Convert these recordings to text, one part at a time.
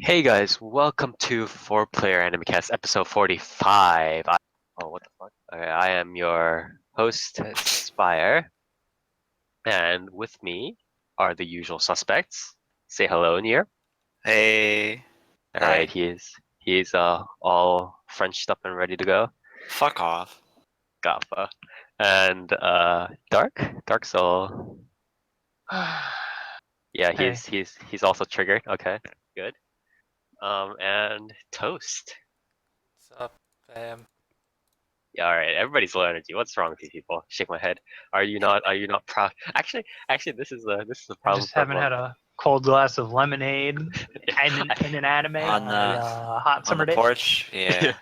Hey guys, welcome to 4PlayerAnimecast episode 45. Oh, what the fuck? Okay, I am your host, Spire, and with me are the usual suspects. Say hello in here. Hey. All right, Hi. he's all Frenched up and ready to go. Fuck off. Gaffa. And Dark's all yeah, Hey, he's also triggered. Okay, good. And Toast. What's up, fam? Yeah, all right. Everybody's low energy. What's wrong with these people? Shake my head. Are you not? Are you not proud? Actually, this is the I problem just from haven't had a cold glass of lemonade in an anime On on a the hot on summer the day. porch? Yeah.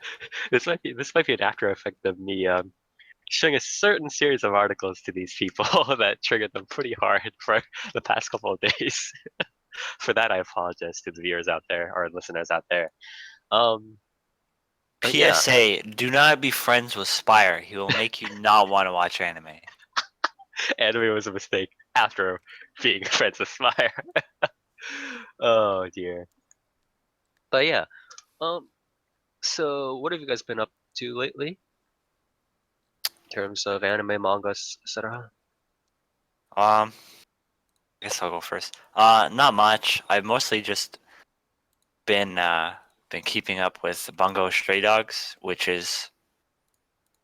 this might be an after effect of me showing a certain series of articles to these people that triggered them pretty hard for the past couple of days. For that, I apologize to the viewers out there or listeners out there. Um, but yeah, PSA, do not be friends with Spire. He will make you not want to watch anime. anime was a mistake after being friends with Smire. Oh dear. But yeah, um, so what have you guys been up to lately in terms of anime, mangas, etc.? I guess I'll go first. Not much. I've mostly just been keeping up with Bungo Stray Dogs, which is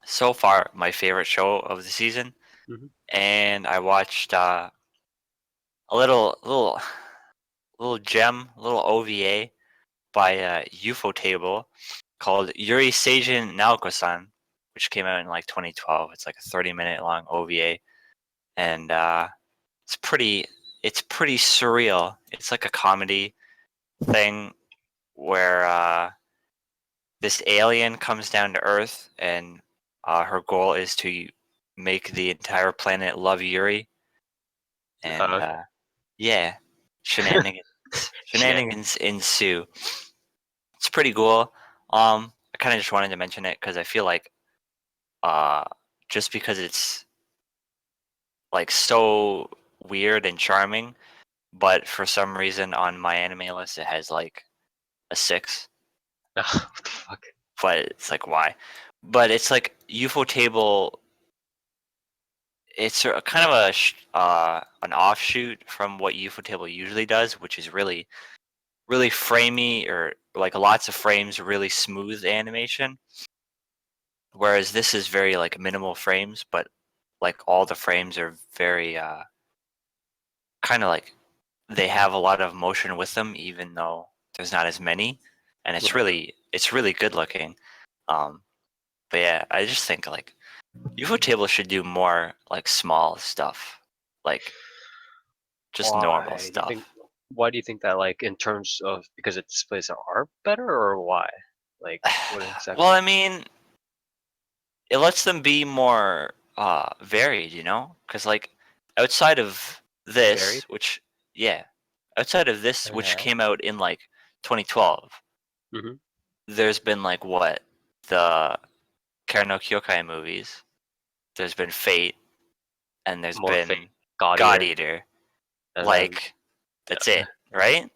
so far my favorite show of the season. Mhm. And I watched a little gem, little OVA by Ufotable called Yuri Seijin Naoko-san, which came out in like 2012. It's like a 30-minute long OVA, and it's pretty surreal. It's like a comedy thing where this alien comes down to Earth, and her goal is to make the entire planet love Yuri, and Okay. yeah, shenanigans shenanigans ensue. It's pretty cool. I kind of just wanted to mention it because I feel like uh, just because it's like so weird and charming, but for some reason on my anime list it has like a 6. What the fuck? But it's like why? But it's like Ufotable. It's kind of an offshoot from what Ufotable usually does, which is really really framey or like lots of frames, really smooth animation. Whereas this is very like minimal frames, but like all the frames are very kind of like they have a lot of motion with them, even though there's not as many, and it's really good looking. Um, but yeah, I just think like Ufotable should do more like small stuff, like just normal Why do you think? stuff. Why do you think that? Like in terms of because it displays the art better, or why? Like what Well, exactly? I mean, it lets them be more varied, you know, because like outside of this, Varied? which yeah, outside of this, which Yeah. came out in like 2012, Mhm. there's been like what the Karen no Kyokai movies. There's been Fate, and there's More fake. been God God Eater, Eater. and then Like that's it, right?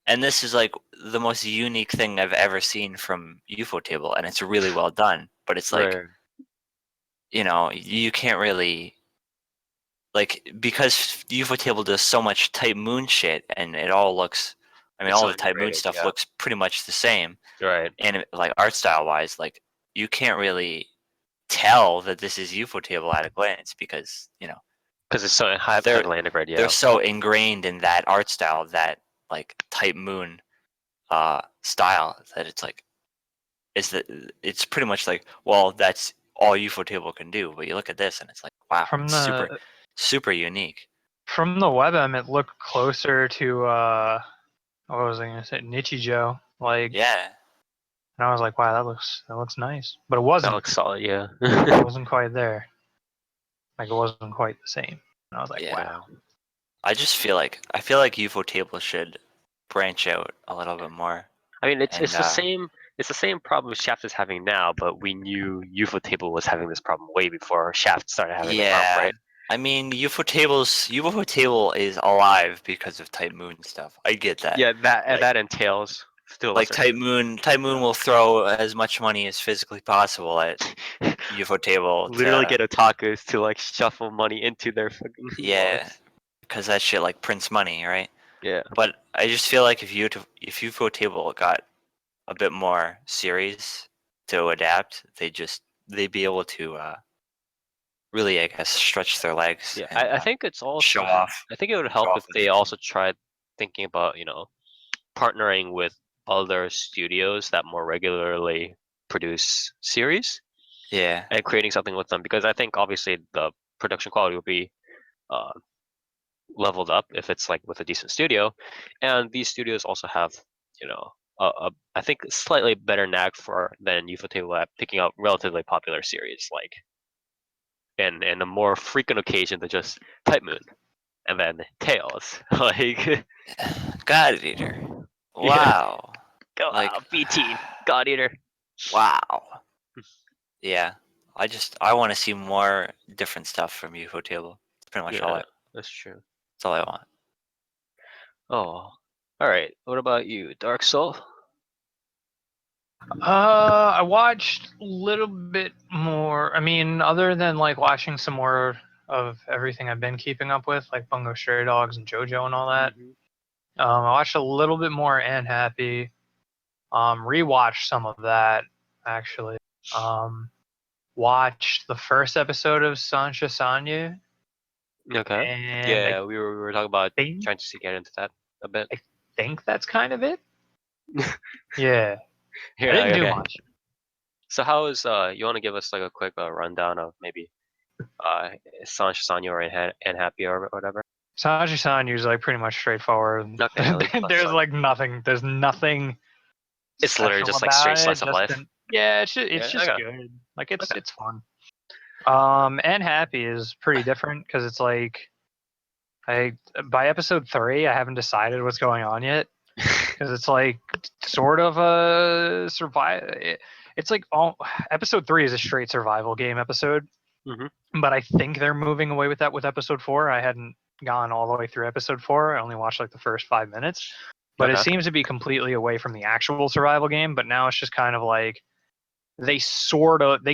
And this is like the most unique thing I've ever seen from Ufotable, and it's really well done. But it's like right. you can't really like because Ufotable does so much Type Moon shit, and it all looks. I mean, It's all so the Type Moon integrated. stuff Yeah. looks pretty much the same, Right. and like art style wise, like you can't really tell that this is Ufotable at a glance because Because it's so they're heavily integrated. they're Yeah. so ingrained in that art style, that like Type Moon style, that it's like it's pretty much like, well, that's all Ufotable can do. But you look at this and it's like, wow, From it's super the super unique. from the webm, it looked closer to what was I gonna say, Nichijou. Like, Yeah. and I was like, wow, that looks nice, but it That wasn't. looks solid. Yeah. It wasn't quite there. Like, it wasn't quite the same. And I was like, Yeah. wow. I feel like Ufotable should branch out a little bit more. I mean, it's And it's the same. It's the same problem Shaft is having now, but we knew UFO Table was having this problem way before Shaft started having the problem, yeah, right? I mean, UFO table is alive because of Type Moon stuff. I get that. Yeah, that Like- that entails still Like Type Moon will throw as much money as physically possible at UFO table literally to get otakus to like shuffle money into their fucking wallets. because that shit like prints money, right? Yeah. But I just feel like if UFO table got a bit more series to adapt, they'd be able to really, I guess, stretch their legs Yeah, and I think it's show also. off. I think it would show help off if what they they can. also tried thinking about partnering with other studios that more regularly produce series Yeah, and creating something with them, because I think obviously the production quality will be uh, leveled up if it's like with a decent studio, and these studios also have I think slightly better knack for than Ufotable at picking up relatively popular series like and a more frequent occasion than just Type Moon and then Tails like God Eater. yeah. Wow. Go Like, B-Teen God Eater. wow. Yeah, I want to see more different stuff from UFO table. That's pretty much Yeah, that's true. that's all I want. Oh, all right. What about you, Dark Soul? I watched a little bit more. I mean, other than like watching some more of everything I've been keeping up with, like Bungo Stray Dogs and JoJo and all that. I watched a little bit more and Happy. Rewatched some of that actually. Watched the first episode of Sancha Sanya, Okay. and Yeah, we were talking about think trying to get into that a bit. I think that's kind of it. Yeah, I Yeah, didn't do okay. much. So how is you want to give us like a quick rundown of maybe uh Sancho Sanyo or and Happy or whatever? Sancha Sanya is like pretty much straightforward. Okay, at least that's There's fun. like nothing. There's nothing It's literally special just like about straight it. slice of life. Yeah, it's Yeah, just okay. good. Like it's Okay. it's fun. And Happy is pretty different because it's like I by episode 3 I haven't decided what's going on yet because it's like sort of a It's like episode 3 is a straight survival game episode, Mhm. but I think they're moving away with that with episode 4. I hadn't gone all the way through episode 4. I only watched like the first 5 minutes, but it Okay. seems to be completely away from the actual survival game. But now it's just kind of like they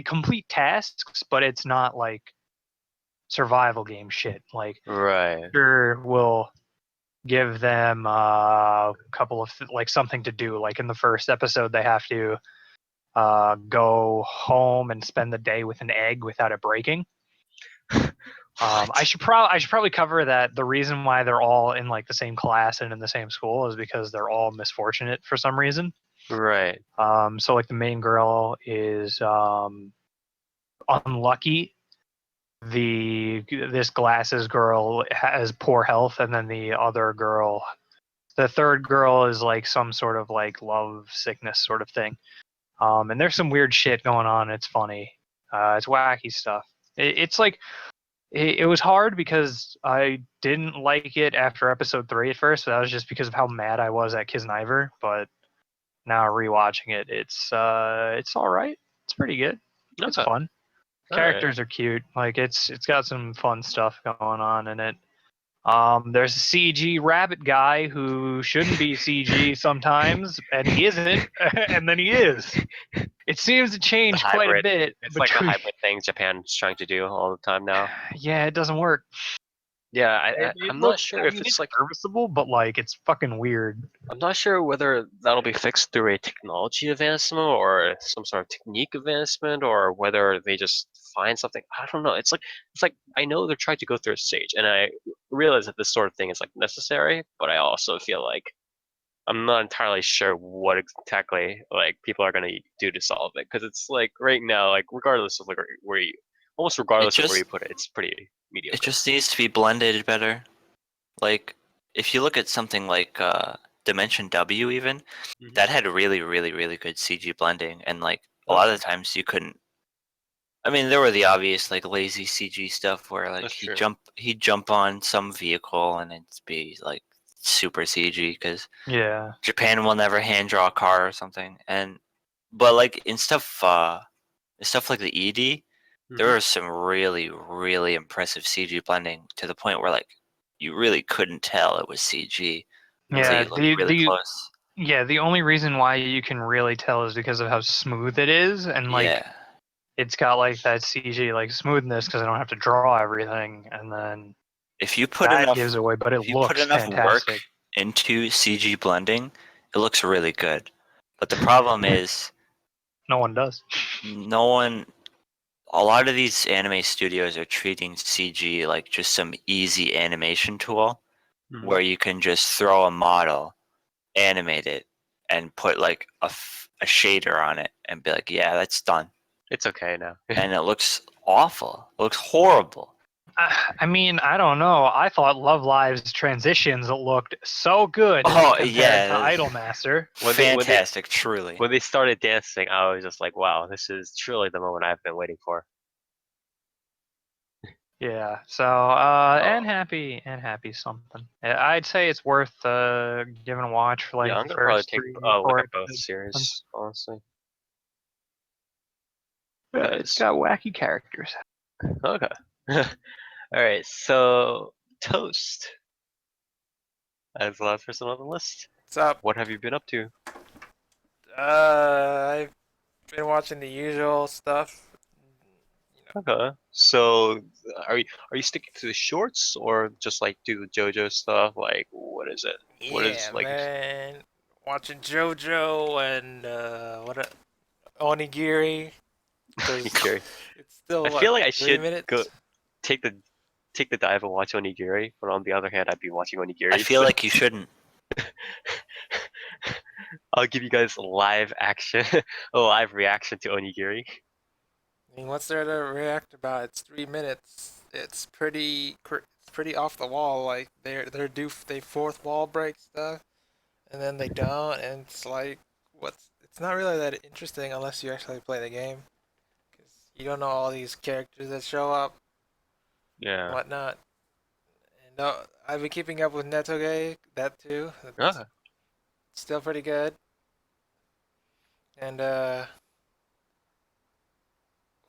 complete tasks, but it's not like survival game shit. Like Right. sure will give them a couple of like something to do. Like in the first episode, they have to go home and spend the day with an egg without it breaking. I should probably cover that. The reason why they're all in like the same class and in the same school is because they're all misfortunate for some reason. Right. So like the main girl is unlucky. This glasses girl has poor health, and then the third girl is like some sort of like love sickness sort of thing. And there's some weird shit going on. It's funny. It's wacky stuff. It's like it was hard because I didn't like it after episode 3 at first, but that was just because of how mad I was at Kisniver. But now rewatching it, it's all right. It's pretty good. It's Okay. fun. All right. Characters are cute. Like it's got some fun stuff going on in it. There's a CG rabbit guy who shouldn't be CG sometimes, and he isn't, and then he is. It seems to The change quite a hybrid. bit. It's like the hybrid thing Japan's trying to do all the time now. Yeah, it doesn't work. Yeah, It I'm not looks. sure I if mean, it's it's like serviceable, but like it's fucking weird. I'm not sure whether that'll be fixed through a technology advancement or some sort of technique advancement or whether they just find something. I don't know. It's like I know they're trying to go through a stage and I realize that this sort of thing is like necessary, but I also feel like I'm not entirely sure what exactly like people are gonna do to solve it because it's like right now, like regardless of like almost regardless of where you put it, it's pretty It mediocre. just needs to be blended better. Like if you look at something like Dimension W, even Mhm. that had really, really, really good CG blending, and like a Oh. lot of the times you couldn't. I mean, there were the obvious like lazy CG stuff where like That's true. he'd jump on some vehicle and it'd be like super CG because Yeah. Japan will never hand draw a car or something. But like in stuff like the ED, there was some really, really impressive CG blending to the point where like you really couldn't tell it was CG until Yeah, you looked really close. the only reason why you can really tell is because of how smooth it is, and like Yeah. it's got like that CG like smoothness because I don't have to draw everything, and then If you put that enough gives away. But it if you put looks enough work fantastic. into CG blending, it looks really good. But the problem is No one does. no one a lot of these anime studios are treating CG like just some easy animation tool Mhm. where you can just throw a model, animate it, and put like a shader on it and be like, yeah, that's done. It's okay now. And it looks awful. It looks horrible. I mean, I don't know. I thought Love Live's transitions looked so good Oh, compared yeah. to Idolmaster. Fantastic, truly. When they started dancing, I was just like, wow, this is truly the moment I've been waiting for. Yeah. So and happy something. I'd say it's worth giving a watch for like Yeah, I'm the gonna probably first take 3 a look 4 at both episodes. series, honestly. Yeah, it's got wacky characters. Okay. All right. So Toast as the last person on the list. What's up? What have you been up to? I've been watching the usual stuff. Okay. So are you sticking to the shorts or just like do the JoJo stuff? Like what is it? What is Yeah, like man. Watching JoJo and Onigiri because Onigiri? it's still I feel like I 3 minutes. should go take the dive and watch Onigiri, but on the other hand, I'd be watching Onigiri. I feel so like you shouldn't. I'll give you guys live action, a live reaction to Onigiri. I mean, what's there to react about? It's 3 minutes. It's pretty off the wall. Like they fourth wall break stuff, and then they don't, and it's like it's not really that interesting unless you actually play the game, because you don't know all these characters that show up and Yeah. whatnot. And I've been keeping up with Netoge, that too. It's Okay. still pretty good. And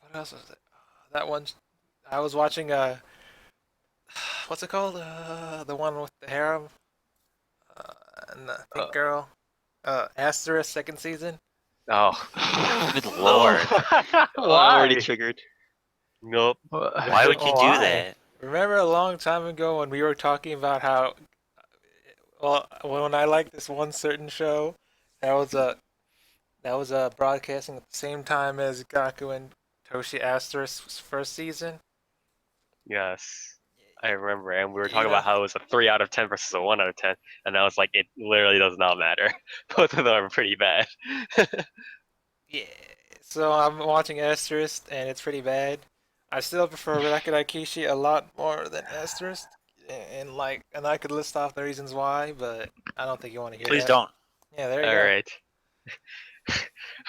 what else was it? That one I was watching. What's it called? The one with the harem uh, and the Uh, pink girl. Asterisk second season. oh, Good lord. already Why? triggered. Nope. Why would you do Why? that? Remember a long time ago when we were talking about how, well, when I liked this one certain show, that was broadcasting at the same time as Gaku and Toshi Asterisk's first season. Yes. I remember, and we were You talking know, about how it was a 3 out of 10 versus a 1 out of 10, and I was like, it literally does not matter. Both of them are pretty bad. yeah. So I'm watching Asterisk, and it's pretty bad. I still prefer Rakudai Kishi a lot more than Asterisk, and I could list off the reasons why, but I don't think you want to hear Please that. don't. Yeah, there you All go. right.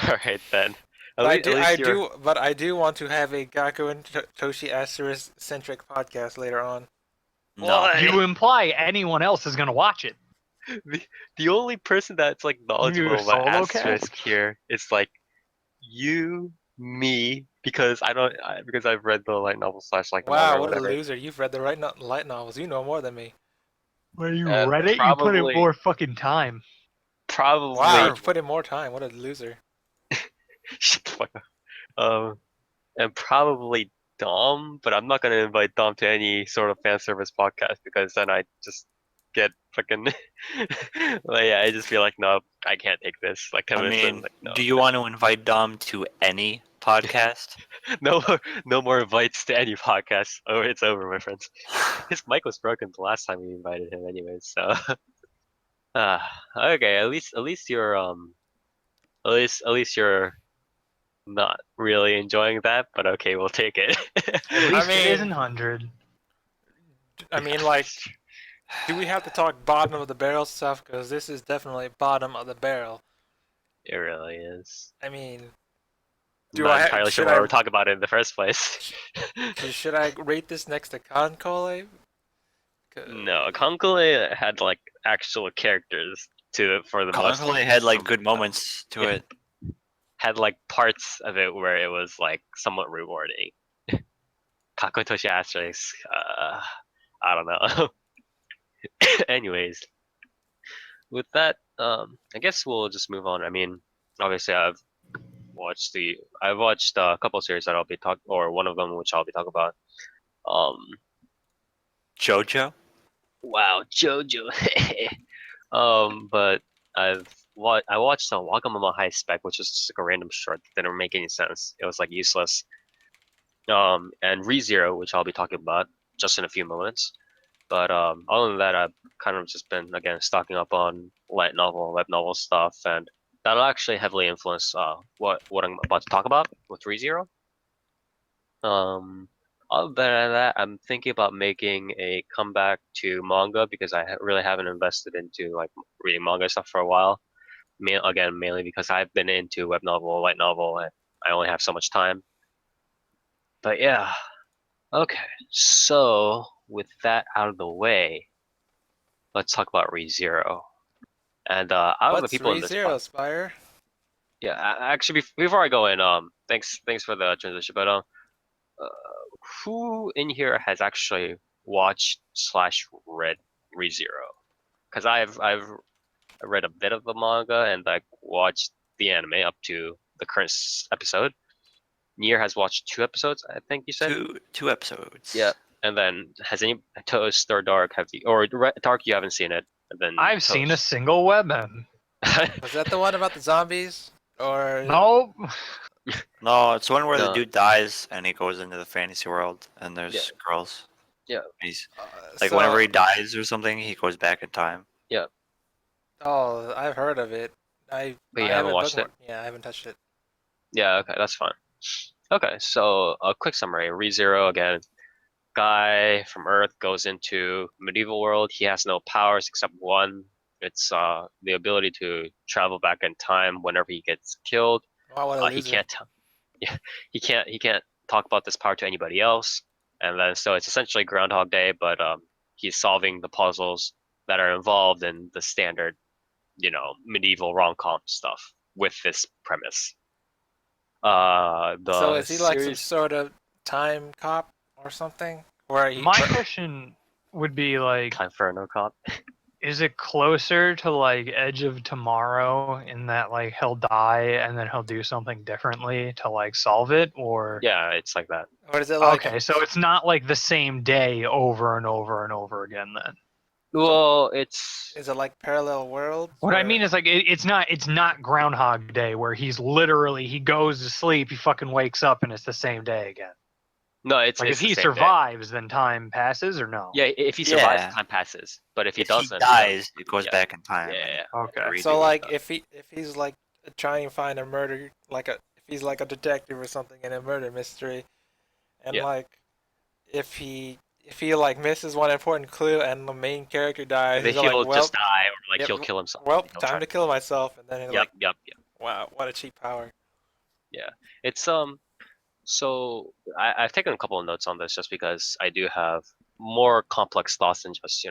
All right then. But At least you're. I do want to have a Gaku and Toshi Asterisk centric podcast later on. No. You imply anyone else is gonna watch it. The only person that's like You do a knowledgeable about solo cast? Asterisk here is like you, me, because because I've read the light novel slash like the manga Wow, or what a whatever. loser! You've read the light novels. You know more than me. When you read it, you put in Probably, more fucking time. Wow, probably. you put in more time. What a loser! Shut the fuck up. And probably Dom, but I'm not gonna invite Dom to any sort of fan service podcast because then I just get fucking like yeah, I just feel like no, I can't take this. Like 10 I minutes in, mean, like no, do you want to invite Dom to any podcast? no more invites to any podcast. Oh, it's over, my friends. His mic was broken the last time we invited him, anyways. So, okay, at least you're at least you're not really enjoying that, but okay, we'll take it. At least it mean- isn't 100. I mean, like, do we have to talk bottom of the barrel stuff? Because this is definitely bottom of the barrel. It really is. I mean, I'm not entirely sure why we're talking about it in the first place. should I rate this next to Concole? No, Konkole had like actual characters to it for the most. Constantly had like good moments to Yeah. it. Had like parts of it where it was like somewhat rewarding. Takotoshi Asterix. I don't know. Anyways, with that, I guess we'll just move on. I mean, obviously, I've watched a couple of series that I'll be or one of them which I'll be talking about. Um, JoJo. wow, JoJo. But I watched Wagamama High Spec, which is just like a random short that didn't make any sense. It was like useless. And ReZero, which I'll be talking about just in a few moments. But other than that, I've kind of just been again stocking up on light novel, web novel stuff, and that'll actually heavily influence what I'm about to talk about with ReZero. Other than that, I'm thinking about making a comeback to manga because I really haven't invested into like reading manga stuff for a while. Again, mainly because I've been into web novel, light novel, and I only have so much time. But yeah, okay. So with that out of the way, let's talk about ReZero. And out of the What's people in this pod, ReZero, Spire? yeah, actually, before I go in, thanks for the transition. But uh, who in here has actually watched slash read ReZero? Because I've read a bit of the manga and like watched the anime up to the current episode. Nier has watched 2 episodes, I think you said. Two episodes. Yeah, and then has any Toast or Dark Dark you haven't seen it, and then I've seen a Toast. single webm. Was that the one about the zombies? Or No, No, it's one where the No. dude dies and he goes into the fantasy world and there's Yeah. girls. Yeah. He's uh, like so- whenever he dies or something, he goes back in time. Oh, I've heard of it. I But you I haven't watched it? Yeah, I haven't touched it. Yeah, okay, that's fine. Okay, so a quick summary. ReZero again. Guy from Earth goes into medieval world. He has no powers except one. It's the ability to travel back in time whenever he gets killed. Wow, what a He loser. can't yeah, he can't talk about this power to anybody else. And then so it's essentially Groundhog Day, but he's solving the puzzles that are involved in the standard, medieval rom-com stuff with this premise. So The is he like some series sort of time cop or something? Where he my question would be like, Time for No Cop. is it closer to like Edge of Tomorrow in that like he'll die and then he'll do something differently to like solve it, or Yeah, it's like that. or is it like okay, so it's not like the same day over and over and over again then. Well, it's is it like parallel worlds? What I where- mean is like it's not Groundhog Day where he goes to sleep, he fucking wakes up and it's the same day again. no, it's Like it's if the he same day. survives, then time passes or no? Yeah, if he survives, Yeah. time passes. But if he If doesn't, he dies, it goes yeah. back in time. Yeah. Okay. Redo So it. like if he's like trying to find a murder, if he's like a detective or something in a murder mystery, and Yeah. like if he like misses one important clue and the main character dies, Then he's he'll like, well, just die, or like yep, he'll kill himself. well, He'll time try- to kill myself, and then he's like, Yep. wow, what a cheap power. It's So I've taken a couple of notes on this just because I do have more complex thoughts than just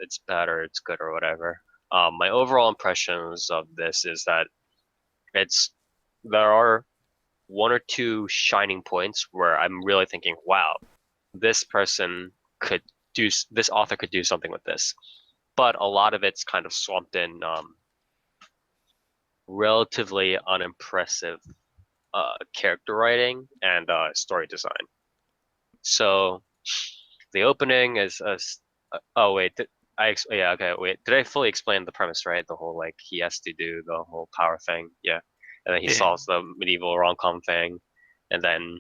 it's bad or it's good or whatever. My overall impressions of this is that there are one or two shining points where I'm really thinking, wow, this author could do something with this. But a lot of it's kind of swamped in relatively unimpressive character writing and story design. So the opening is oh wait, yeah, okay, wait. Did I fully explain the premise right? The whole like he has to do the whole power thing, yeah, and then he Yeah. solves the medieval rom-com thing, and then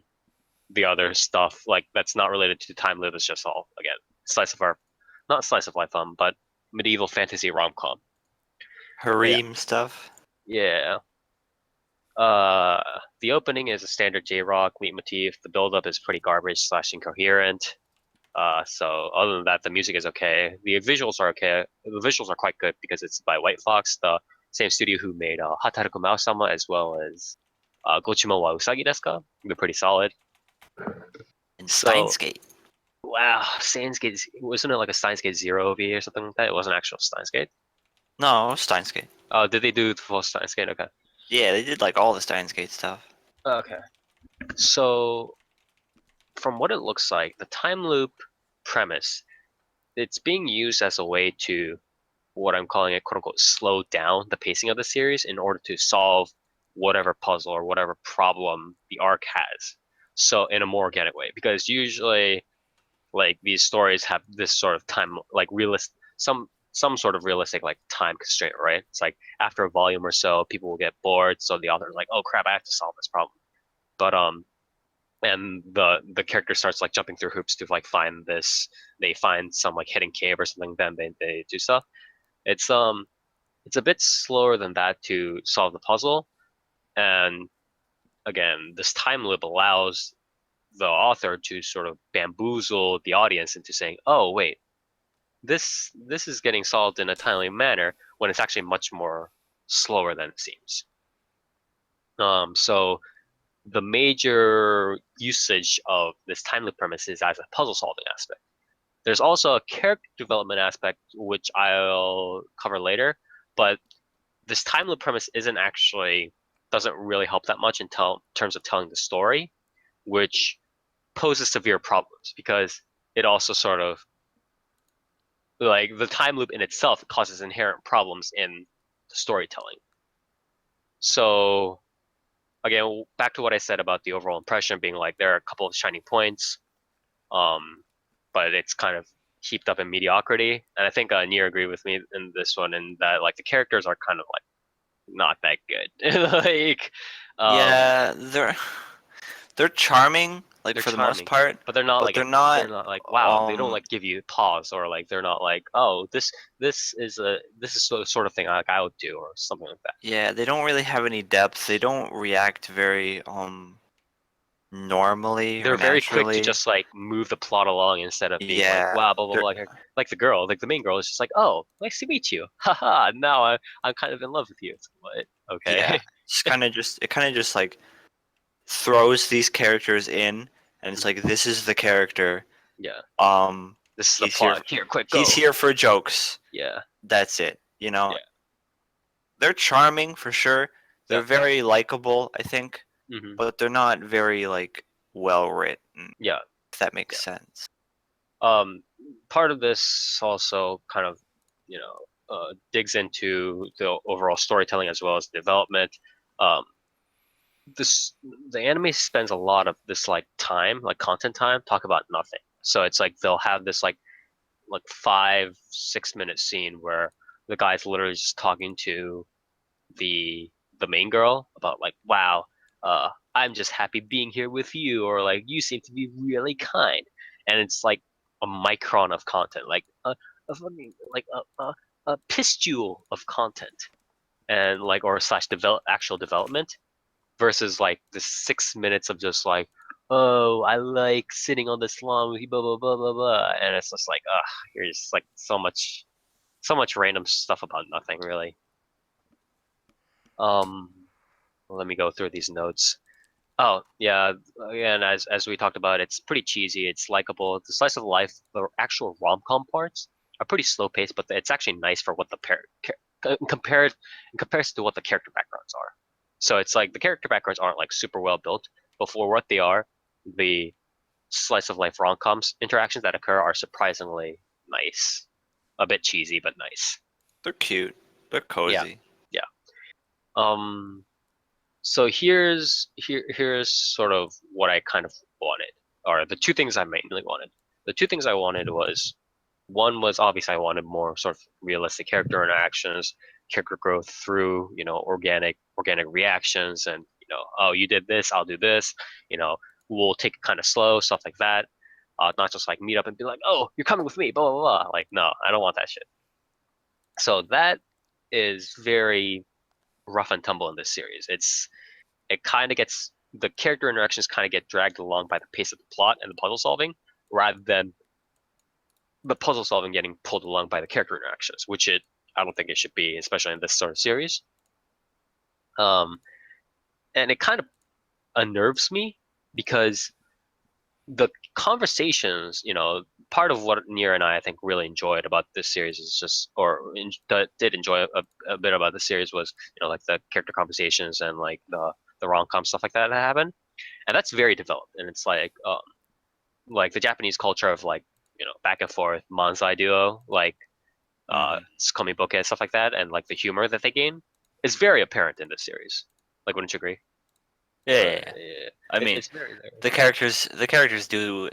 the other stuff like that's not related to time loop is just all again not slice of life but medieval fantasy rom-com. Harem stuff. Yeah. The opening is a standard J-rock leitmotif. The build-up is pretty garbage slash incoherent. So other than that, the music is okay. The visuals are okay. The visuals are quite good because it's by White Fox, the same studio who made Hataruku Mao-sama as well as Gochima wa Usagi desu ka? They're pretty solid. And So- Steins Gate. Wow, Steins Gate wasn't it like a Steins Gate Zero OV or something like that? It wasn't actual Steins Gate. No, Steins Gate. Oh, did they do the full Steins Gate? Okay. Yeah, they did like all the Steins Gate stuff. Okay. So from what it looks like, the time loop premise, it's being used as a way to what I'm calling it, quote unquote, slow down the pacing of the series in order to solve whatever puzzle or whatever problem the arc has. So in a more organic way, because usually like these stories have this sort of time, like some sort of realistic like time constraint, right? It's like after a volume or so, people will get bored, so the author's like, oh crap, I have to solve this problem. But and the character starts like jumping through hoops to like find this. They find some like hidden cave or something. Then they do stuff. It's it's a bit slower than that to solve the puzzle. And again, this time loop allows the author to sort of bamboozle the audience into saying, "Oh, wait, this is getting solved in a timely manner," when it's actually much more slower than it seems. So the major usage of this time loop premise is as a puzzle solving aspect. There's also a character development aspect, which I'll cover later, but this time loop premise doesn't really help that much in terms of telling the story, which poses severe problems because it also sort of like the time loop in itself causes inherent problems in the storytelling. So again, back to what I said about the overall impression being like there are a couple of shining points, but it's kind of heaped up in mediocrity. And I think Nier agreed with me in this one, in that like the characters are kind of like not that good. like, Yeah, they're charming, like they're for the most charming, part, but they're not but like they're not like wow. They don't um like give you pause, or like they're not like, oh, this is the sort of thing like I would do or something like that. yeah, they don't really have any depth. They don't react very normally or They're very quick to naturally. just like move the plot along instead of being like Yeah, wow, blah blah they're blah. Like the girl, like the main girl is just like, oh, nice to meet you, haha. Now I'm kind of in love with you. It's what? yeah. Okay. It kind of just like throws these characters in, and it's like this is the character. Yeah. Um, This is the he's here. plot. Here, quick, He's go. here for jokes. Yeah. That's it. You know, Yeah. they're charming for sure. They're Yeah. very likable, I think, Hmm. but they're not very like well written. Yeah. If that makes Yeah. sense. Part of this also kind of, digs into the overall storytelling as well as development. Um, this the anime spends a lot of this like time, like content time, talk about nothing. So it's like they'll have this like 5 6 minute scene where the guy's literally just talking to the the main girl about like, wow, I'm just happy being here with you, or like you seem to be really kind, and it's like a micron of content, like a fucking like a pistule of content, and like or slash actual development versus like the 6 minutes of just like, oh, I like sitting on this lawn with you, blah blah blah blah blah, and it's just like, you're just like so much random stuff about nothing really. Um, Let me go through these notes. Oh, yeah, again, as we talked about, it's pretty cheesy. It's likable. The slice of life, the actual rom-com parts are pretty slow paced, but it's actually nice for what the compared in comparison to what the character backgrounds are. So it's like the character backgrounds aren't like super well built, but for what they are, the slice of life rom-coms interactions that occur are surprisingly nice. A bit cheesy, but nice. They're cute. They're Yeah, cozy. yeah. Um, So here's sort of what I kind of wanted, or the two things I mainly wanted. The two things I wanted was one was obviously I wanted more sort of realistic character interactions, character growth through, organic reactions, and oh, you did this, I'll do this, we'll take it kind of slow, stuff like that. Not just like meet up and be like, oh, you're coming with me, blah blah blah. Like, no, I don't want that shit. So that is very rough and tumble in this series. It kind of gets the character interactions kind of get dragged along by the pace of the plot and the puzzle solving, rather than the puzzle solving getting pulled along by the character interactions, which I don't think it should be, especially in this sort of series. Um, and it kind of unnerves me because the conversations, part of what Nier and I think really enjoyed about this series is just, did enjoy a bit about the series was, like the character conversations and like the rom com stuff like that happen, and that's very developed. And it's like, like the Japanese culture of like back and forth manzai duo, like comic book and stuff like that, and like the humor that they gain is very apparent in this series. Like, wouldn't you agree? Yeah. Yeah. I mean, It's very there. the characters do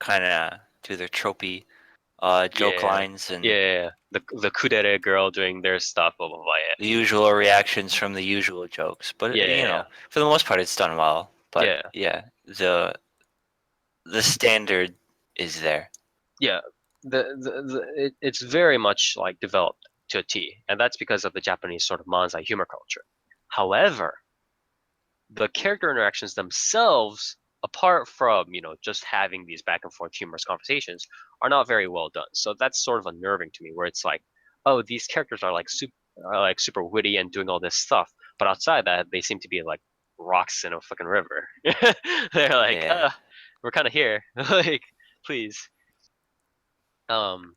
kind of do their tropey joke Yeah. lines and Yeah. The kudere girl doing their stuff, blah blah blah. the usual reactions from the usual jokes. But Yeah. for the most part, it's done well. But Yeah. yeah, the standard is there. Yeah. It's very much like developed to a T, and that's because of the Japanese sort of manzai humor culture. However, the character interactions themselves, apart from just having these back and forth humorous conversations, are not very well done. So that's sort of unnerving to me, where it's like, oh, these characters are like super witty and doing all this stuff, but outside that, they seem to be like rocks in a fucking river. They're like, Yeah. we're kind of here, like, please. Um,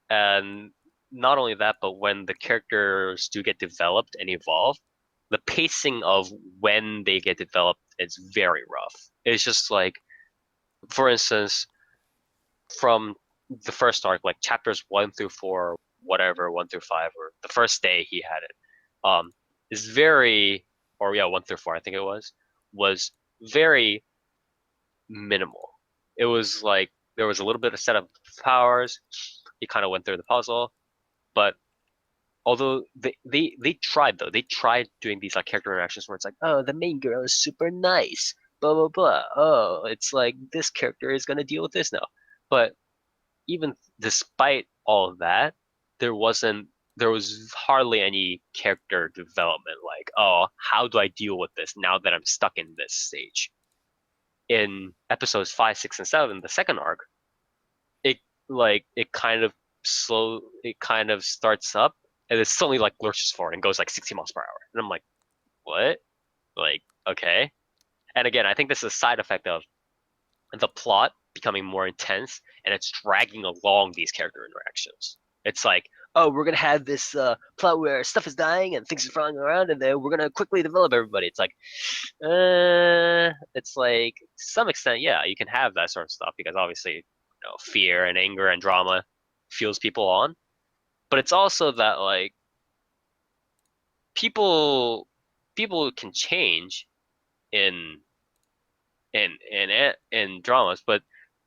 and not only that, but when the characters do get developed and evolve, the pacing of when they get developed is very rough. It's just like, for instance, from the first arc, like chapters 1 through 4, whatever, 1 through 5, or the first day he had it, is very, or yeah, 1 through 4, I think it was very minimal. It was like there was a little bit of set of powers. He kind of went through the puzzle, but although they tried though, they tried doing these like character interactions where it's like, oh, the main girl is super nice, blah blah blah. Oh, it's like this character is gonna deal with this now. But even despite all of that, there was hardly any character development. Like, oh, how do I deal with this now that I'm stuck in this stage? In episodes 5, 6, and 7, the second arc, it it kind of it kind of starts up and it suddenly like lurches forward and goes like 60 miles per hour. And I'm like, what? Like, okay. And again, I think this is a side effect of the plot becoming more intense and it's dragging along these character interactions. It's like, oh, we're gonna have this plot where stuff is dying and things are flying around, and then we're gonna quickly develop everybody. It's like to some extent, yeah, you can have that sort of stuff because obviously, fear and anger and drama fuels people on. But it's also that like people people can change in in dramas, but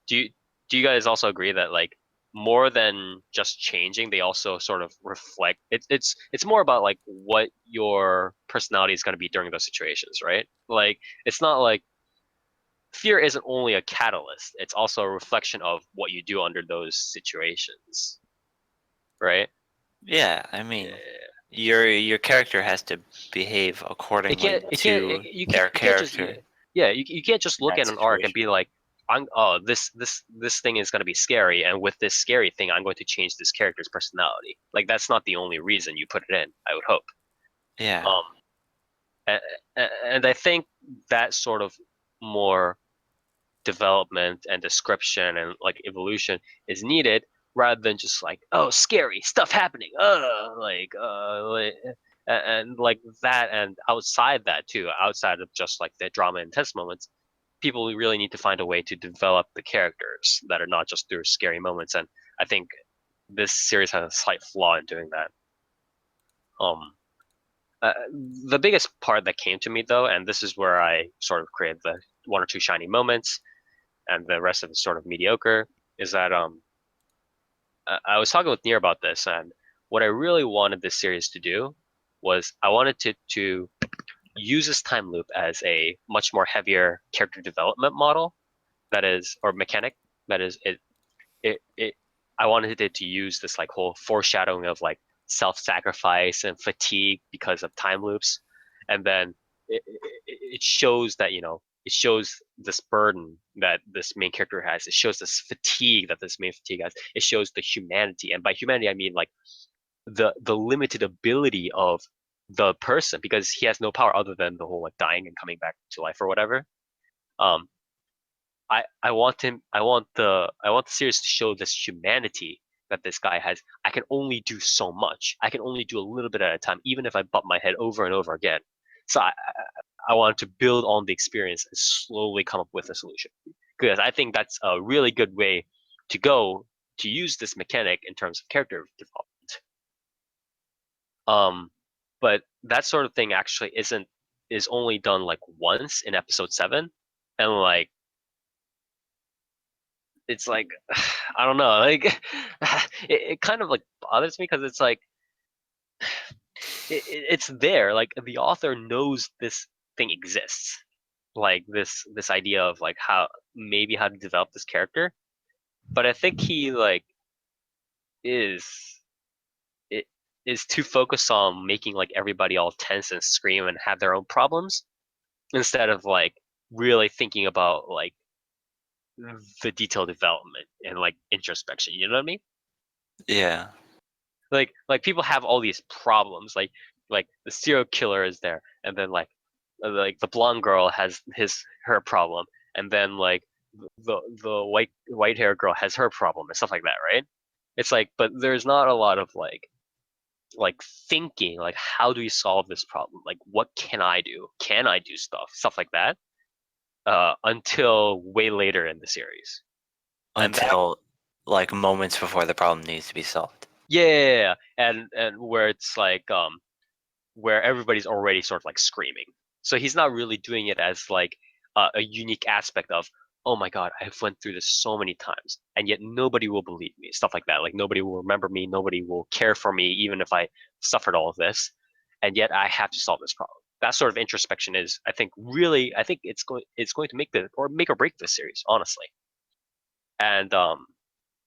do you guys also agree that like more than just changing, they also sort of reflect it's more about like what your personality is going to be during those situations, right? Like it's not like fear isn't only a catalyst, it's also a reflection of what you do under those situations, right? Yeah, I mean, Yeah. your character has to behave accordingly to their You can't just character you can't just in look that at an arc and situation. be like, this thing is going to be scary, and with this scary thing I'm going to change this character's personality. Like that's not the only reason you put it in, I would hope. Yeah. um and, and I think that sort of more development and description and like evolution is needed rather than just like, oh, scary stuff happening, and like that. And outside that too, outside of just like the drama and intense moments, people really need to find a way to develop the characters that are not just through scary moments. And I think this series has a slight flaw in doing that. um uh, the biggest part that came to me though, and this is where I sort of created the one or two shiny moments and the rest of it's sort of mediocre, is that I was talking with Nier about this, and what I really wanted this series to do was I wanted to use this time loop as a much more heavier character development model, that is, or mechanic, that is it I wanted it to use this like whole foreshadowing of like self-sacrifice and fatigue because of time loops, and then it shows that it shows this burden that this main character has. It shows this fatigue that this main fatigue has. It shows the humanity, and by humanity I mean like the limited ability of the person, because he has no power other than the whole like dying and coming back to life or whatever. Um, I want the series to show this humanity that this guy has. I can only do so much. I can only do a little bit at a time, even if I butt my head over and over again. So I wanted to build on the experience and slowly come up with a solution. because I think that's a really good way to go to use this mechanic in terms of character development. But that sort of thing actually is only done like once in episode 7, and like it's like I don't know, like it kind of like bothers me because it's like it's there, like the author knows this thing exists, like this idea of like how to develop this character, but I think he like is it is too focused on making like everybody all tense and scream and have their own problems instead of like really thinking about like the detailed development and like introspection. You know what I mean? Yeah. Like people have all these problems. Like the serial killer is there, and then like the blonde girl has her problem, and then like the white hair girl has her problem and stuff like that, right? It's like, but there's not a lot of like thinking like how do we solve this problem? Like what can I do? Can I do stuff like that? Until way later in the series. And that, Until like moments before the problem needs to be solved. yeah, and where it's like where everybody's already sort of like screaming. So he's not really doing it as like a unique aspect of, oh my God, I've went through this so many times, and yet nobody will believe me, stuff like that. Like nobody will remember me, nobody will care for me, even if I suffered all of this, and yet I have to solve this problem. That sort of introspection is, I think, really, I think it's going to make make or break this series, honestly. And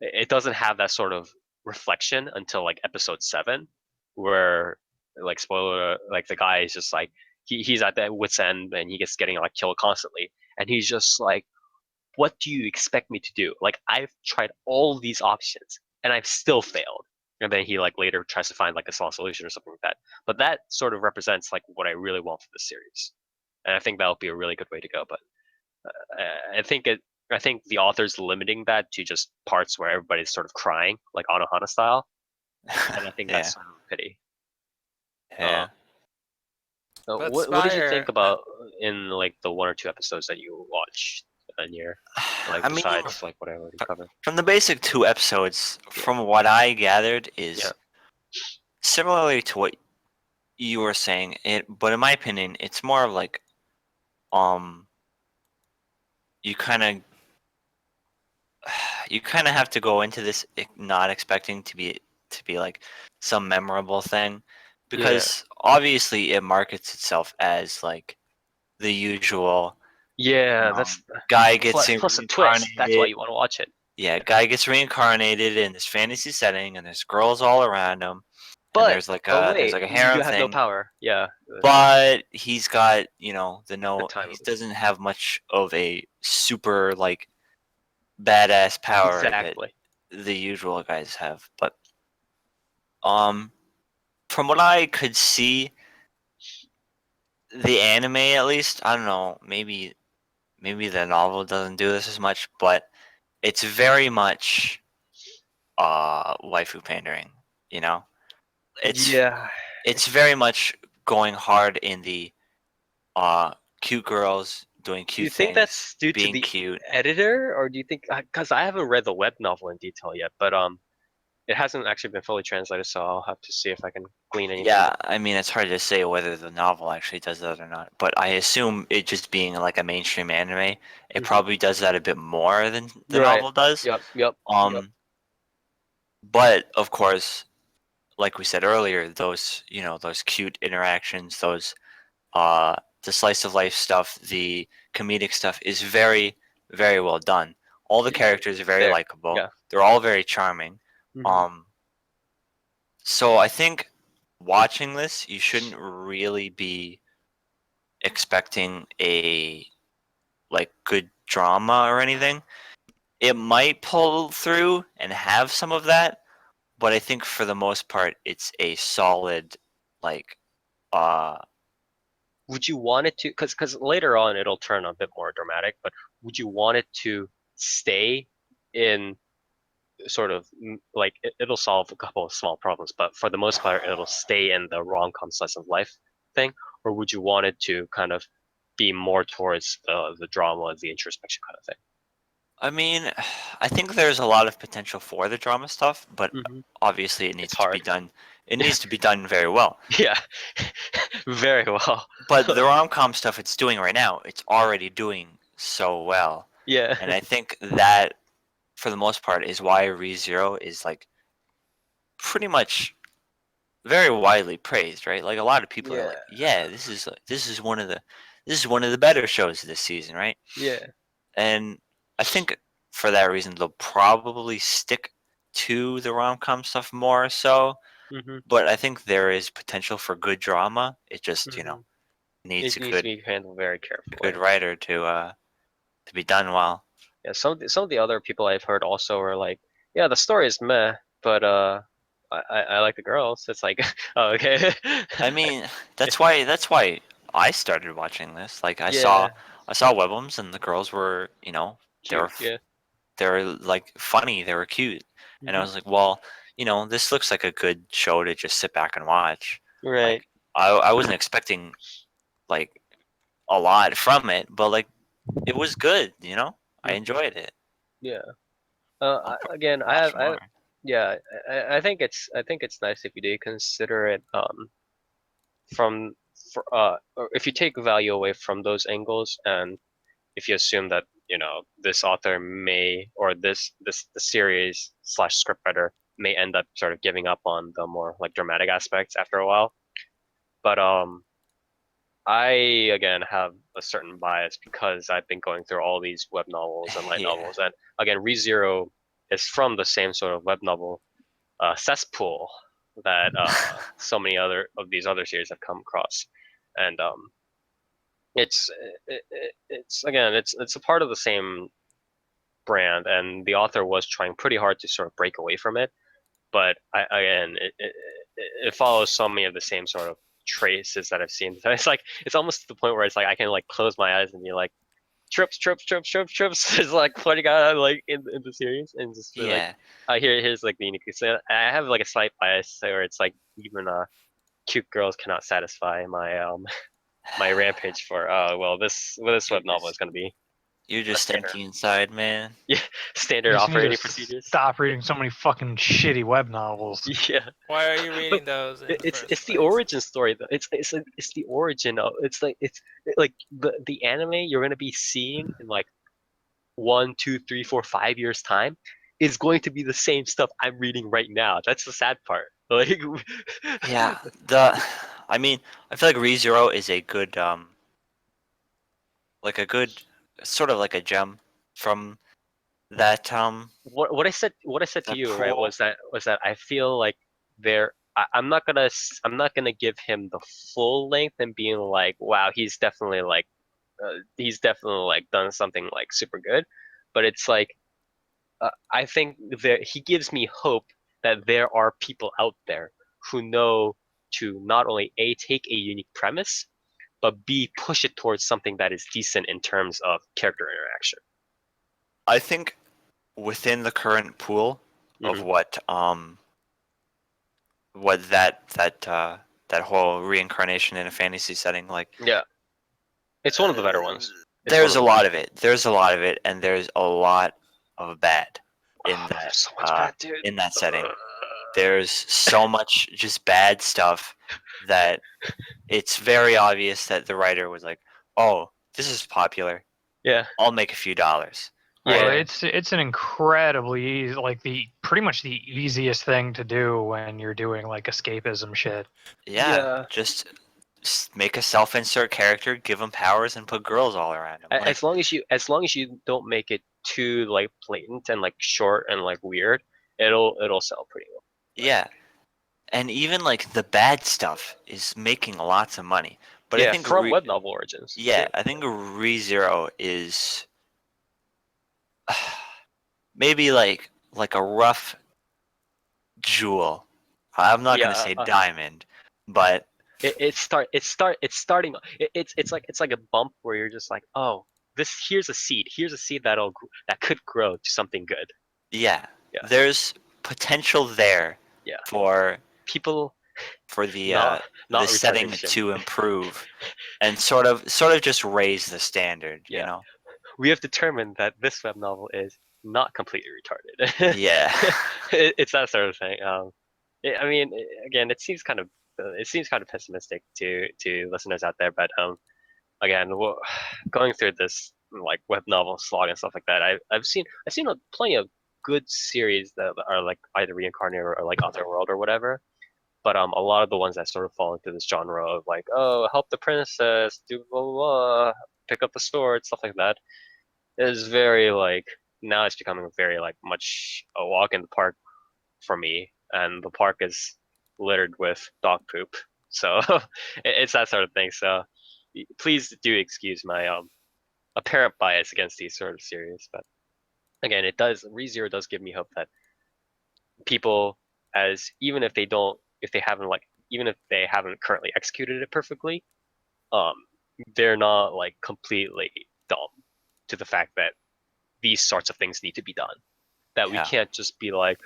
it doesn't have that sort of reflection until like episode 7, where like spoiler, like the guy is just like he's at that wit's end and he gets getting like killed constantly, and he's just like, what do you expect me to do? Like I've tried all these options and I've still failed. And then he like later tries to find like a small solution or something like that. But that sort of represents like what I really want for this series, and I think that'll be a really good way to go. But I think I think the author's limiting that to just parts where everybody's sort of crying, like Anohana style, and I think that's Yeah. sort of a pity. Yeah. But What did you think Spire, about in like the 1 or 2 episodes that you watched in here, like I mean, besides like what I already covered? from the basic 2 episodes, Yeah. from what I gathered, is Yeah. similarly to what you were saying. But in my opinion, it's more of like, um, you kind of have to go into this not expecting to be like some memorable thing, Yeah. because obviously it markets itself as like the usual, Yeah, you know, that's guy gets plus a twist. That's why reincarnated. you want to watch it. Yeah, guy gets reincarnated in this fantasy setting, and there's girls all around him, and But oh there's wait, like a you harem have no thing, power. Yeah, but he's got, the he time loops. doesn't have much of a super like badass power that Exactly. the usual guys have. But um from what I could see, the anime at least, I don't know, maybe the novel doesn't do this as much, but it's very much waifu pandering, you know? It's Yeah. it's very much going hard in the cute girls doing Do you cute think things, that's due to being the cute. editor, or do you think? Because I haven't read the web novel in detail yet, but it hasn't actually been fully translated, so I'll have to see if I can glean anything. Yeah, I mean, it's hard to say whether the novel actually does that or not, but I assume it just being like a mainstream anime, it Mhm. probably does that a bit more than the Right. novel does. Yep. Yep. Yep. Um, but of course, like we said earlier, those cute interactions, the slice of life stuff, the comedic stuff is very, very well done. All the characters are It's very there. likable. Yeah. They're all very charming. Hmm. Um, so I think watching this, you shouldn't really be expecting a like good drama or anything. It might pull through and have some of that, but I think for the most part it's a solid like uh Would you want it to? Because later on it'll turn a bit more dramatic, but would you want it to stay in sort of like it'll solve a couple of small problems, but for the most part, it'll stay in the rom-com slice of life thing, or would you want it to kind of be more towards the drama, the introspection kind of thing? I mean, I think there's a lot of potential for the drama stuff, but Hmm. obviously it needs It's to be hard. done. It needs to be done very well. Yeah, very well. But the rom-com stuff it's doing right now, it's already doing so well. Yeah, And I think that, for the most part, is why ReZero is like pretty much very widely praised, right? Like a lot of people are yeah, like, "Yeah, this is one of the better shows this season," right? yeah. And I think for that reason they'll probably stick to the rom-com stuff more so. Hmm. But I think there is potential for good drama. It just, Hmm. needs It a needs to good be handled very a good carefully. writer to be done well. Yeah, some of the other people I've heard also are like, yeah, the story is meh, but I like the girls. It's like, oh, okay. I mean, that's why I started watching this. Like Yeah, I saw Webums and the girls were, they were cute. Yeah. they were like funny, they were cute. And I Hmm. was like, well, this looks like a good show to just sit back and watch. Right. Like I wasn't expecting like a lot from it, but like it was good, I Hmm. enjoyed it. Yeah. I'll Again, watch more. yeah, I think it's nice if you do consider it from or if you take value away from those angles, and if you assume that this author may, or the series slash scriptwriter may end up sort of giving up on the more like dramatic aspects after a while. But I again have a certain bias because I've been going through all these web novels and light Yeah. novels, and again, ReZero is from the same sort of web novel cesspool that so many other of these other series have come across, and it's it's again it's a part of the same brand, and the author was trying pretty hard to sort of break away from it, but again it follows so many of the same sort of traces that I've seen. So it's like it's almost to the point where it's like I can like close my eyes and be like trips is like floating out like in the series, and just be like Yeah. here's like the unique. So I have like a slight bias where it's like even cute girls cannot satisfy my my rampage for well this You're web novel is just going to be you're a just standard. empty inside, man. Yeah, You standard just need to operating procedures. stop reading so many fucking shitty web novels. Yeah, Why are you but reading those in the it's first the place? origin story though. It's the origin of it's like the anime you're gonna be seeing in like 1, 2, 3, 4, 5 years time is going to be the same stuff I'm reading right now. That's the sad part. Like, Yeah. The I mean, I feel like ReZero is a good like a good sort of like a gem from that what I said to that you, right, pool. was that I feel like I'm not gonna give him the full length and being like, wow, he's definitely like done something like super good, but it's like I think that he gives me hope that there are people out there who know to not only A, take a unique premise, but B, push it towards something that is decent in terms of character interaction. I think within the current pool of Hmm. what that whole reincarnation in a fantasy setting like Yeah, it's one of the better ones. It's one there's of a the better lot ones. of it. There's a lot of it, and there's a lot of bad in Oh, there's so much bad, dude. that setting. There's so much just bad stuff that it's very obvious that the writer was like, "Oh, this is popular. Yeah, I'll make a few dollars." Well, Right? yeah, it's an incredibly easy, like the pretty much the easiest thing to do when you're doing like escapism shit. Yeah, yeah. just make a self-insert character, give him powers, and put girls all around him. Like, As long as you don't make it too like blatant and like short and like weird, it'll sell pretty well. yeah, and even like the bad stuff is making lots of money. But I Yeah, think from web novel origins yeah, too. I think ReZero is maybe like a rough jewel. I'm not gonna Yeah, say diamond, but it's starting. It's like a bump where you're just like, oh, this here's a seed that could grow to something good. yeah, Yeah, there's potential there yeah. for People for not the not setting retardation. to improve and sort of just raise the standard, Yeah, we have determined that this web novel is not completely retarded. Yeah. It's that sort of thing. I mean, again, it seems kind of pessimistic to listeners out there, but again, going through this like web novel slog and stuff like that, I've seen plenty of good series that are like either reincarnated or like Otherworld or whatever. But a lot of the ones that sort of fall into this genre of like, oh, help the princess, do blah blah blah, pick up the sword, stuff like that, is very like now it's becoming very like much a walk in the park for me, and the park is littered with dog poop. So it's that sort of thing. So please do excuse my apparent bias against these sort of series, but again, ReZero does give me hope that people, as even if they don't, if they haven't like, even if they haven't currently executed it perfectly, um, they're not like completely dumb to the fact that these sorts of things need to be done. That we Yeah. can't just be like,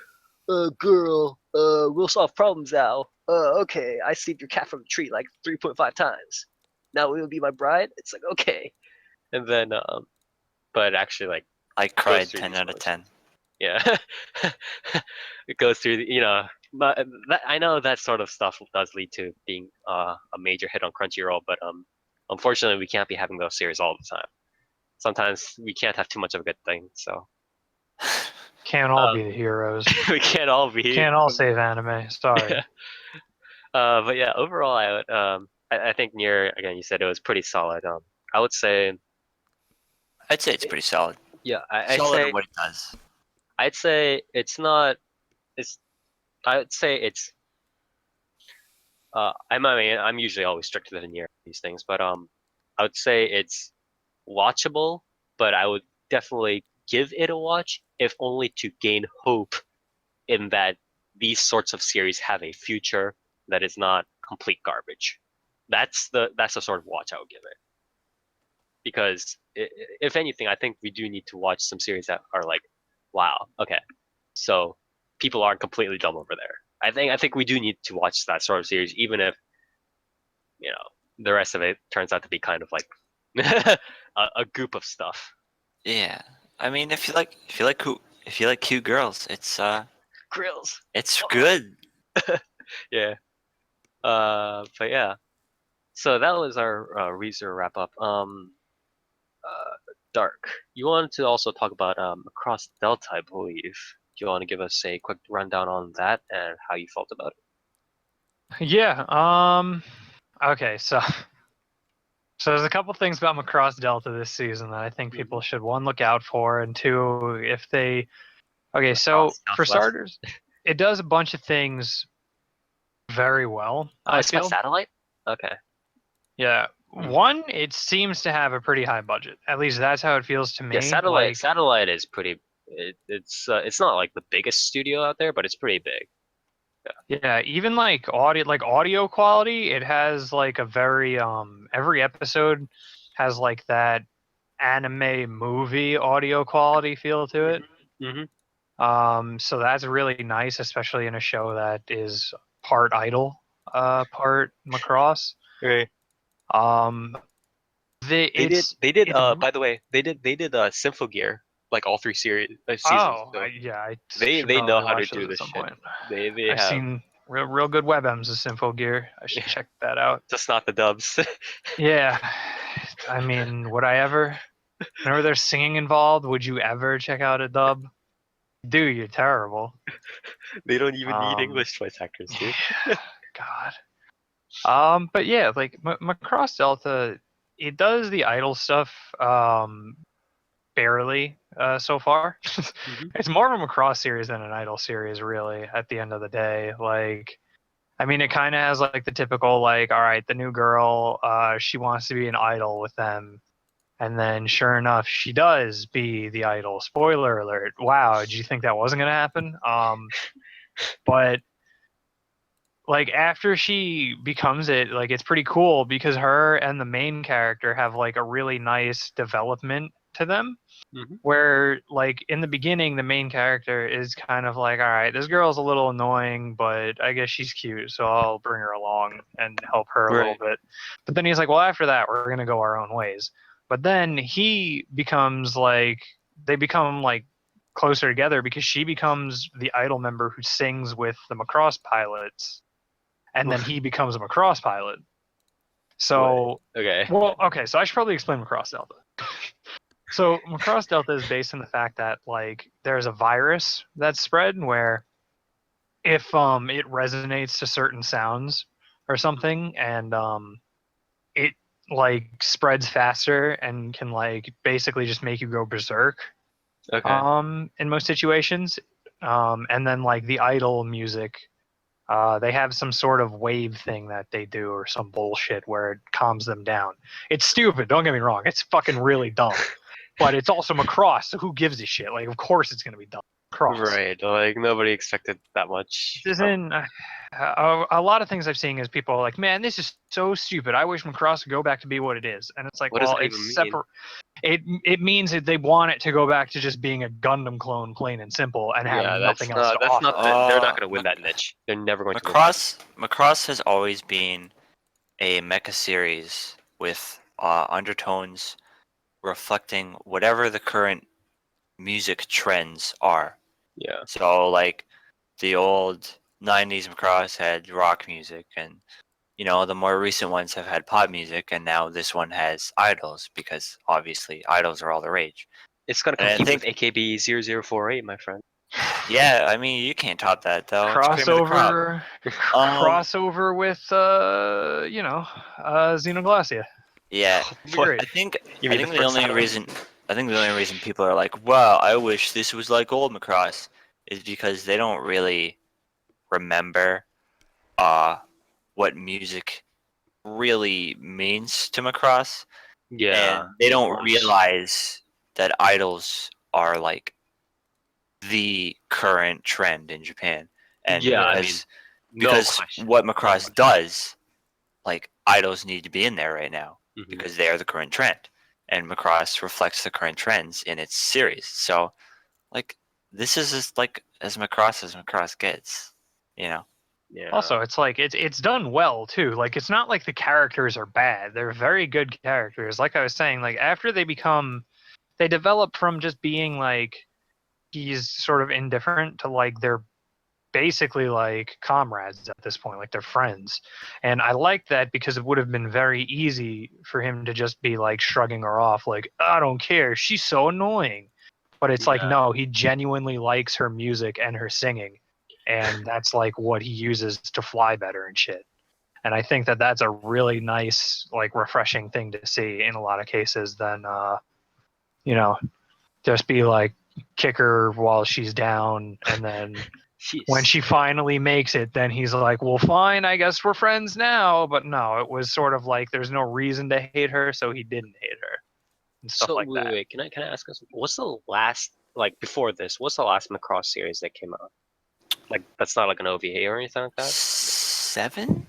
girl, we'll solve problems now. Okay, I saved your cat from the tree like 3.5 times. Now will you be my bride? It's like, okay. And then, but actually, like, I goes cried through 10 these out of modes. 10. Yeah. It goes through, but I know that sort of stuff does lead to being a major hit on Crunchyroll, but unfortunately, we can't be having those series all the time. Sometimes we can't have too much of a good thing, so Can't all be the heroes. we can't all be. Can't all save anime. Sorry. Yeah. But yeah, overall, I would I think Nier again. You said it was pretty solid. I would say I'd say it's pretty solid. yeah. Solid at what it does. I'd say it's not. It's. I'd say it's. I mean, I'm usually always stricter than Nier on these things, but I would say it's watchable. But I would definitely give it a watch, if only to gain hope in that these sorts of series have a future that is not complete garbage. That's the sort of watch I would give it. Because if anything, I think we do need to watch some series that are like, wow, okay, so people aren't completely dumb over there. I think we do need to watch that sort of series, even if the rest of it turns out to be kind of like a goop of stuff. Yeah. I mean, if you like cute girls, Grills, it's good. yeah. But yeah. So that was our ReZero wrap up. Dark. You wanted to also talk about Across Delta, I believe. Do you want to give us a quick rundown on that and how you felt about it? Yeah. Okay. So there's a couple things about Macross Delta this season that I think people should, one, look out for, and two, if they. Okay. So for starters, it does a bunch of things very well. Oh, I it's by feel. satellite? Okay. Yeah. One, it seems to have a pretty high budget. At least that's how it feels to me. Yeah, Like, satellite is pretty. It's not like the biggest studio out there, but it's pretty big. yeah, even like audio quality, it has like a very every episode has like that anime movie audio quality feel to it. So that's really nice, especially in a show that is part idol, part Macross. Right. They did. By the way, they did Symphogear, like all three seasons. Oh, So I they should know probably how to watch do those at this some shit. point. They I've have seen real good webms of Symphogear. I should check that out. just not the dubs. Yeah, I mean, would I ever? Whenever there's singing involved, would you ever check out a dub? Dude, you're terrible. They don't even need English voice actors, dude. God. But yeah, like Macross Delta, it does the idol stuff barely so far. It's more of a Macross series than an idol series, really. At the end of the day, like, I mean, it kind of has like the typical like, all right, the new girl, she wants to be an idol with them. And then, sure enough, she does be the idol. Spoiler alert! Wow, did you think that wasn't gonna happen? But like after she becomes it, like it's pretty cool because her and the main character have like a really nice development to them. Where like in the beginning, the main character is kind of like, all right, this girl's a little annoying, but I guess she's cute, so I'll bring her along and help her a little bit. But then he's like, well, after that, we're gonna go our own ways. But then he becomes like they become like closer together because she becomes the idol member who sings with the Macross pilots, and then he becomes a Macross pilot. So, Okay. well, okay, so I should probably explain Macross Delta. So Macross Delta is based on the fact that like there's a virus that's spread where if it resonates to certain sounds or something and it like spreads faster and can like basically just make you go berserk Okay. in most situations. And then like the idol music, they have some sort of wave thing that they do or some bullshit where it calms them down. It's stupid, don't get me wrong. It's fucking really dumb. But it's also Macross, so who gives a shit? Like, of course it's gonna be dumb. Macross. Right. Like nobody expected that much. This isn't a lot of things I've seen is people are like, man, this is so stupid. I wish Macross would go back to be what it is. And it's like, What does well, that it's even mean? separate. It means that they want it to go back to just being a Gundam clone, plain and simple, and have Yeah, nothing else to that's offer. not they're not going to win that niche. They're never going to win. Macross has always been a mecha series with undertones reflecting whatever the current music trends are. Yeah. So like the old 90s Macross had rock music, and the more recent ones have had pop music, and now this one has idols because obviously idols are all the rage. It's going to And I compete with think- AKB 0048, my friend. Yeah, I mean you can't top that though. It's cream of the crop. Crossover with Xenoglossia. Yeah, What? I think You I mean think the the first only idol? reason people are like, "Wow, I wish this was like old Macross," is because they don't really remember what music really means to Macross, Yeah. and they don't much. realize that idols are like the current trend in Japan, and Yeah, I mean, no because question. what No Macross question. does, like idols need to be in there right now Mhm. because they are the current trend, and Macross reflects the current trends in its series. So, like, this is as Macross gets, you know. Yeah. Also, it's like it's done well too. Like it's not like the characters are bad. They're very good characters. Like I was saying, like after they develop from just being like he's sort of indifferent to like they're basically like comrades at this point, like they're friends. And I like that because it would have been very easy for him to just be like shrugging her off, like, I don't care, she's so annoying. But it's like, Yeah. no, he genuinely likes her music and her singing. And that's like what he uses to fly better and shit. And I think that that's a really nice, like, refreshing thing to see in a lot of cases than, just be like, kick her while she's down and then when she finally makes it, then he's like, well, fine, I guess we're friends now. But no, it was sort of like there's no reason to hate her, so he didn't hate her and stuff So like wait, that. wait, can I ask us what's the last like before this? What's the last Macross series that came out? Like that's not like an OVA or anything like that. 7?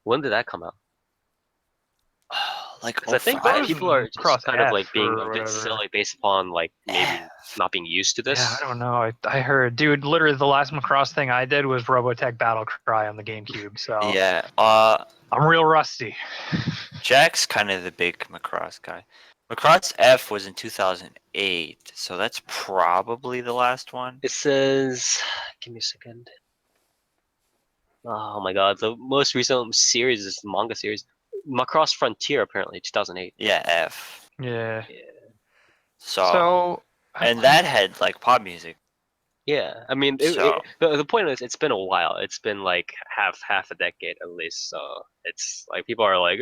When did that come out? Like, Because I think That was people are just Cross kind of F like being or a bit whatever. silly based upon like maybe not being used to this. Yeah, I don't know. I heard, dude, literally the last Macross thing I did was Robotech Battle Cry on the GameCube. So yeah. I'm real rusty. Jack's kind of the big Macross guy. Macross F was in 2008, so that's probably the last one. It says, give me a second. Oh my god, the most recent series is the manga series. Macross Frontier, apparently, 2008. Yeah, F. Yeah. So and that had like pop music. Yeah, I mean, So the point is, it's been a while. It's been like half a decade at least. So it's like people are like,